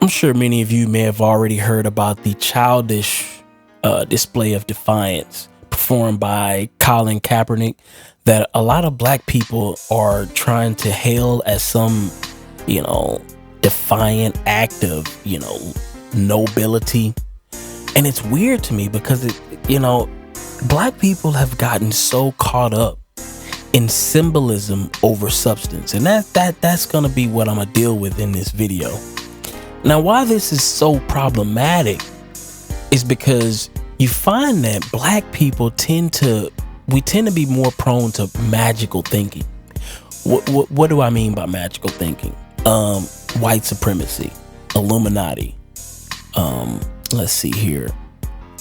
I'm sure many of you may have already heard about the childish display of defiance performed by Colin Kaepernick that a lot of black people are trying to hail as some, defiant act of, nobility. And it's weird to me because black people have gotten so caught up in symbolism over substance. And that's going to be what I'm going to deal with in this video. Now, why this is so problematic is because you find that black people tend to be more prone to magical thinking. What do I mean by magical thinking? White supremacy, Illuminati. Let's see here.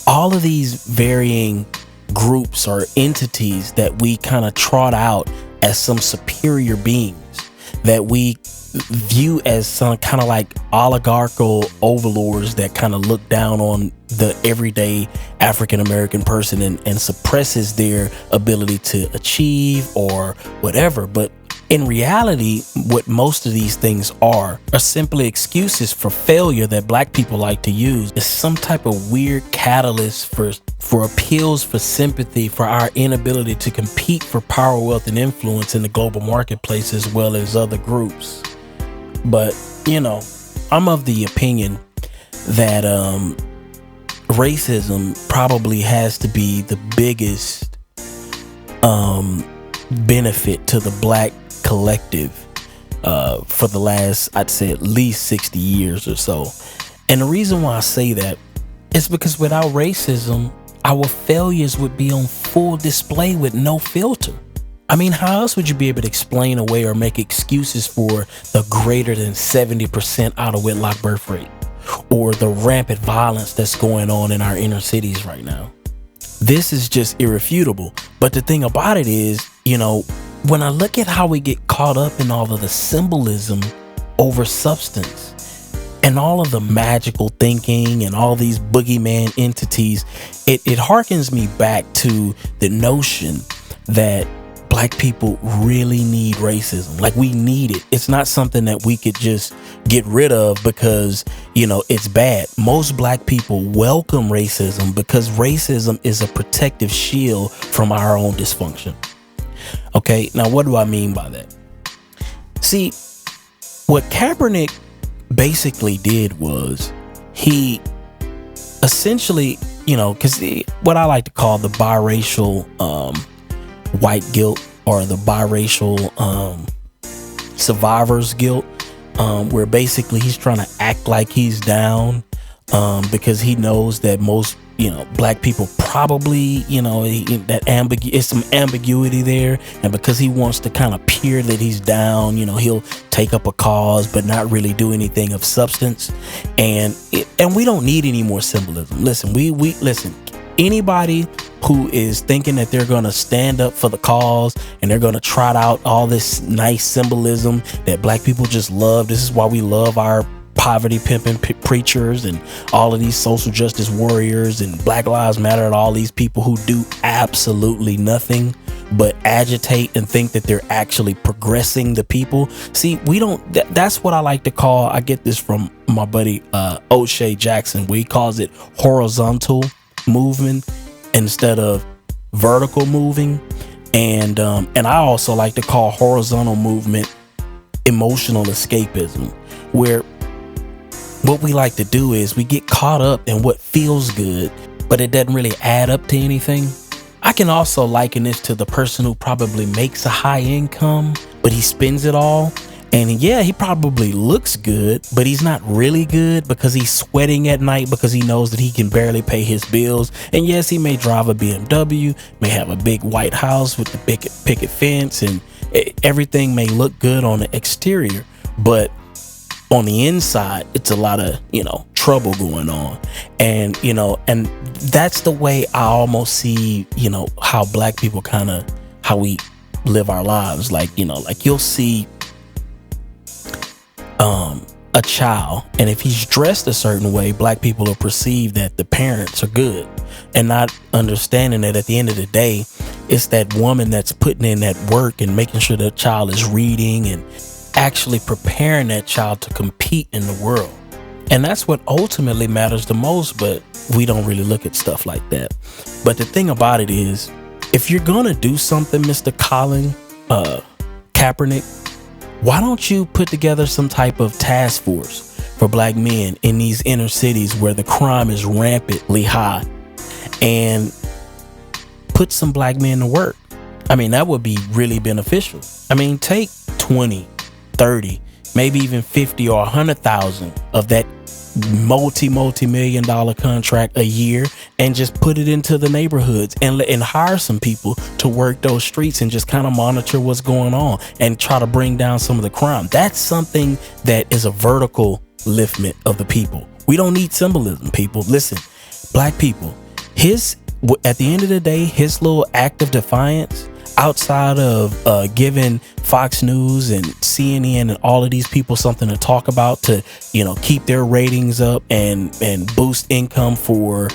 All of these varying groups or entities that we kind of trot out as some superior beings that we view as some kind of like oligarchical overlords that kind of look down on the everyday African American person and suppresses their ability to achieve or whatever. But in reality, what most of these things are simply excuses for failure that black people like to use. It's some type of weird catalyst for appeals for sympathy for our inability to compete for power, wealth, and influence in the global marketplace as well as other groups. But, I'm of the opinion that racism probably has to be the biggest benefit to the black collective for the last, I'd say, at least 60 years or so. And the reason why I say that is because without racism, our failures would be on full display with no filter. I mean, how else would you be able to explain away or make excuses for the greater than 70% out of wedlock birth rate or the rampant violence that's going on in our inner cities right now? This is just irrefutable. But the thing about it is, when I look at how we get caught up in all of the symbolism over substance and all of the magical thinking and all these boogeyman entities, it harkens me back to the notion that black people really need racism. Like, we need it. It's not something that we could just get rid of because, it's bad. Most black people welcome racism because racism is a protective shield from our own dysfunction. Okay, now what do I mean by that? See, what Kaepernick basically did was he essentially, because what I like to call the biracial white guilt or the biracial survivor's guilt, where basically he's trying to act like he's down because he knows that most black people probably, it's some ambiguity there. And because he wants to kind of appear that he's down, he'll take up a cause, but not really do anything of substance. And we don't need any more symbolism. Listen, listen, anybody who is thinking that they're going to stand up for the cause and they're going to trot out all this nice symbolism that black people just love. This is why we love our poverty pimping preachers and all of these social justice warriors and Black Lives Matter and all these people who do absolutely nothing but agitate and think that they're actually progressing the people. See, we don't, that's what I like to call, I get this from my buddy O'Shea Jackson, where he calls it horizontal movement instead of vertical moving. And I also like to call horizontal movement emotional escapism, where what we like to do is we get caught up in what feels good, but it doesn't really add up to anything. I can also liken this to the person who probably makes a high income, but he spends it all. And yeah, he probably looks good, but he's not really good because he's sweating at night because he knows that he can barely pay his bills. And yes, he may drive a BMW, may have a big white house with the big picket fence, and everything may look good on the exterior, but on the inside, it's a lot of, trouble going on. And, and that's the way I almost see, how black people how we live our lives. Like you'll see a child, and if he's dressed a certain way, black people will perceive that the parents are good, and not understanding that at the end of the day, it's that woman that's putting in that work and making sure that child is reading and actually preparing that child to compete in the world. And that's what ultimately matters the most, but we don't really look at stuff like that. But the thing about it is, if you're gonna do something, Mr. Colin Kaepernick, why don't you put together some type of task force for black men in these inner cities where the crime is rampantly high, and put some black men to work? I mean, that would be really beneficial. I mean, take 20, 30, maybe even 50 or 100,000 of that multi-million dollar contract a year and just put it into the neighborhoods and hire some people to work those streets and just kind of monitor what's going on and try to bring down some of the crime. That's something that is a vertical liftment of the people. We don't need symbolism, people. Listen, black people, at the end of the day, his little act of defiance, outside of giving Fox News and CNN and all of these people something to talk about to, keep their ratings up and boost income for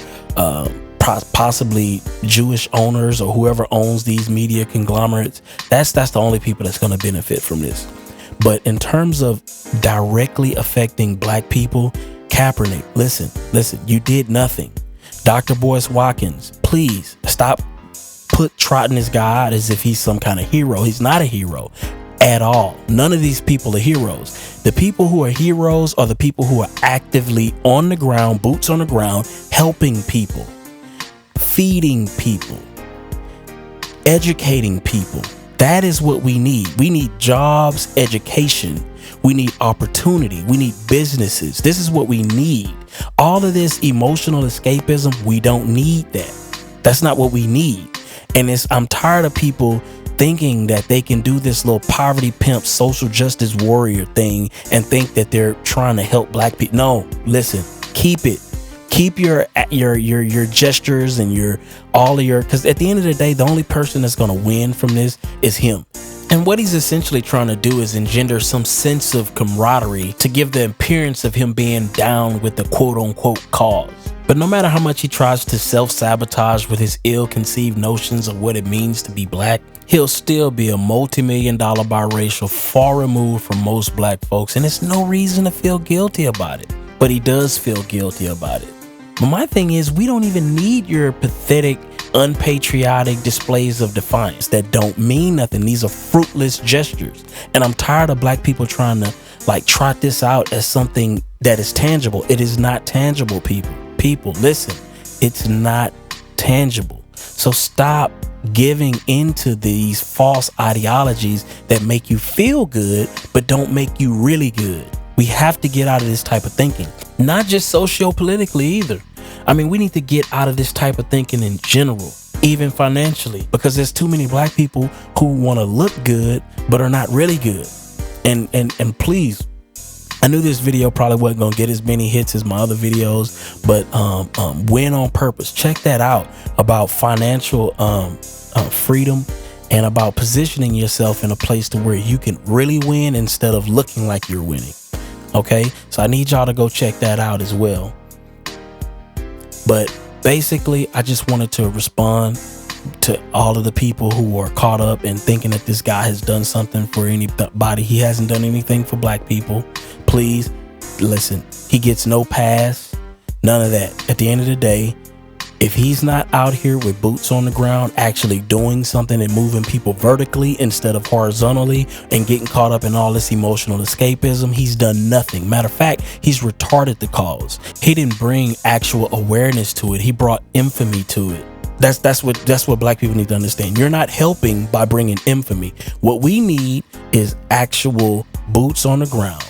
possibly Jewish owners or whoever owns these media conglomerates, that's the only people that's going to benefit from this. But in terms of directly affecting black people, Kaepernick, listen, you did nothing. Dr. Boyce Watkins, please stop trotting this guy out as if he's some kind of hero. He's not a hero at all. None of these people are heroes. The people who are heroes are the people who are actively on the ground, boots on the ground, helping people, feeding people, educating people. That is what we need. We need jobs, education. We need opportunity. We need businesses. This is what we need. All of this emotional escapism, we don't need that. That's not what we need. And I'm tired of people thinking that they can do this little poverty pimp, social justice warrior thing and think that they're trying to help black people. No, listen, keep it. Keep your gestures and because at the end of the day, the only person that's going to win from this is him. And what he's essentially trying to do is engender some sense of camaraderie to give the appearance of him being down with the quote unquote cause. But no matter how much he tries to self-sabotage with his ill-conceived notions of what it means to be black, he'll still be a multi-million-dollar biracial far removed from most black folks, and there's no reason to feel guilty about it. But he does feel guilty about it. But my thing is, we don't even need your pathetic, unpatriotic displays of defiance that don't mean nothing. These are fruitless gestures. And I'm tired of black people trying to trot this out as something that is tangible. It is not tangible, people. People, listen, it's not tangible. So stop giving into these false ideologies that make you feel good, but don't make you really good. We have to get out of this type of thinking, not just socio-politically either. I mean, we need to get out of this type of thinking in general, even financially, because there's too many black people who want to look good, but are not really good. And please, I knew this video probably wasn't going to get as many hits as my other videos, but Win on Purpose, check that out, about financial freedom and about positioning yourself in a place to where you can really win instead of looking like you're winning. Okay, so I need y'all to go check that out as well. But basically, I just wanted to respond to all of the people who are caught up in thinking that this guy has done something for anybody. He hasn't done anything for black people. Please listen, he gets no pass, none of that. At the end of the day, if he's not out here with boots on the ground, actually doing something and moving people vertically instead of horizontally and getting caught up in all this emotional escapism, he's done nothing. Matter of fact, he's retarded the cause. He didn't bring actual awareness to it. He brought infamy to it. That's what black people need to understand. You're not helping by bringing infamy. What we need is actual boots on the ground.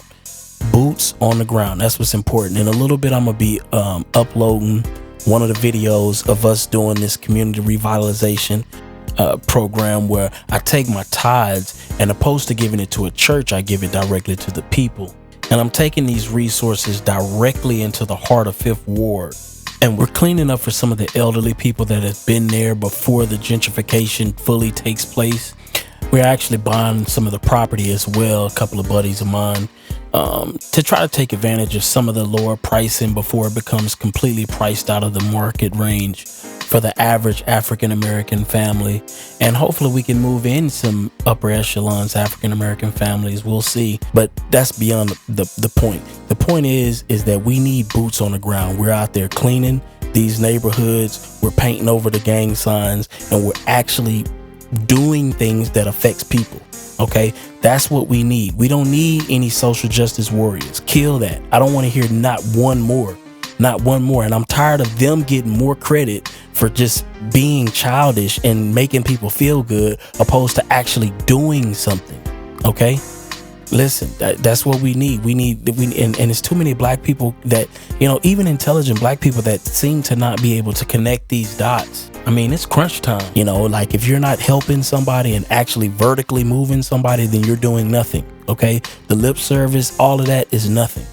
Boots on the ground. That's what's important. In a little bit, I'm gonna be uploading one of the videos of us doing this community revitalization program where I take my tithes, and opposed to giving it to a church, I give it directly to the people. And I'm taking these resources directly into the heart of Fifth Ward. And we're cleaning up for some of the elderly people that have been there before the gentrification fully takes place. We're actually buying some of the property as well, a couple of buddies of mine, to try to take advantage of some of the lower pricing before it becomes completely priced out of the market range for the average African-American family. And hopefully we can move in some upper echelons African-American families. We'll see. But that's beyond the point. The point is that we need boots on the ground. We're out there cleaning these neighborhoods. We're painting over the gang signs, and we're actually doing things that affects people. Okay, that's what we need. We don't need any social justice warriors. Kill that. I don't want to hear not one more. And I'm tired of them getting more credit for just being childish and making people feel good, opposed to actually doing something. Okay, listen, that's what we need. And it's too many black people that, even intelligent black people that seem to not be able to connect these dots. I mean, it's crunch time. Like if you're not helping somebody and actually vertically moving somebody, then you're doing nothing. Okay, the lip service, all of that is nothing.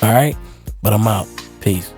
All right, but I'm out. Peace.